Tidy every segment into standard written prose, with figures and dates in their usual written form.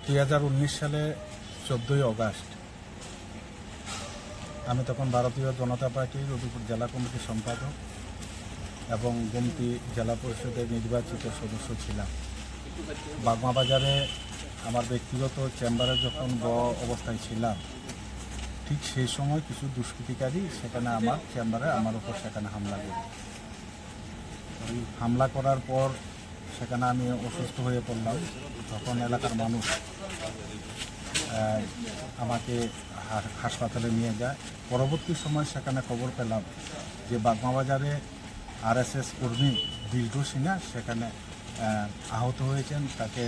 2019 সালে 14ই অগাস্ট আমি তখন ভারতীয় জনতা পার্টির উদয়পুর জেলা কমিটির সম্পাদক এবং গোমতী জেলা পরিষদের নির্বাচিত সদস্য ছিলাম। বাগমাবাজারে আমার ব্যক্তিগত চেম্বারে যখন অবস্থায় ছিলাম, ঠিক সেই সময় কিছু দুষ্কৃতিকারী সেখানে আমার চেম্বারে আমার উপর সেখানে হামলা করে। হামলা করার পর সেখানে আমি অসুস্থ হয়ে পড়লাম। তখন এলাকার মানুষ আমাকে হাসপাতালে নিয়ে যায়। পরবর্তী সময় সেখানে খবর পেলাম যে বাগমাবাজারে আরএসএস কর্মী বিল্টু সিনহা সেখানে আহত হয়েছেন। তাকে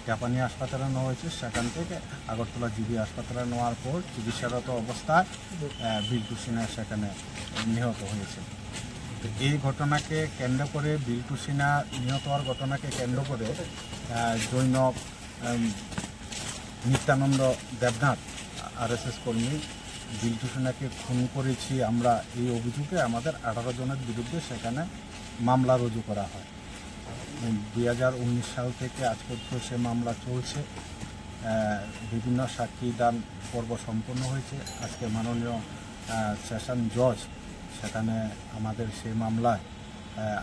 জাপানি হাসপাতালে নেওয়া হয়েছে। সেখান থেকে আগরতলা জিবি হাসপাতালে নেওয়ার পর চিকিৎসারত অবস্থায় বিল্টু সিনহা সেখানে নিহত হয়েছে। এই ঘটনাকে কেন্দ্র করে, বিল্টু সিনহা নিহত হওয়ার ঘটনাকে কেন্দ্র করে জৈনব নিত্যানন্দ দেবনাথ আরএসএস কর্মী বিল্টু সিনহাকে খুন করেছি আমরা, এই অভিযোগে আমাদের 18 জনের বিরুদ্ধে সেখানে মামলা রুজু করা হয়। 2019 সাল থেকে আজ পর্যন্ত সে মামলা চলছে। বিভিন্ন সাক্ষী দান পর্ব সম্পন্ন হয়েছে। আজকে মাননীয় সেশন জজ সেখানে আমাদের সেই মামলায়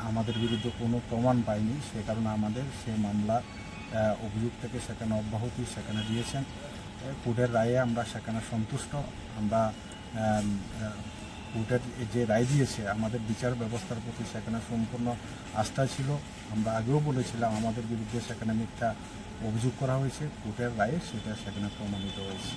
আমাদের বিরুদ্ধে কোনো প্রমাণ পায়নি, সে কারণে আমাদের সেই মামলার অভিযোগ থেকে সেখানে অব্যাহতি সেখানে দিয়েছেন। কোর্টের রায়ে আমরা সেখানে সন্তুষ্ট। আমরা কোর্টের যে রায় দিয়েছে আমাদের বিচার ব্যবস্থার প্রতি সেখানে সম্পূর্ণ আস্থা ছিল। আমরা আগেও বলেছিলাম আমাদের বিরুদ্ধে সেখানে মিথ্যা অভিযোগ করা হয়েছে। কোর্টের রায়ে সেটা সেখানে প্রমাণিত হয়েছে।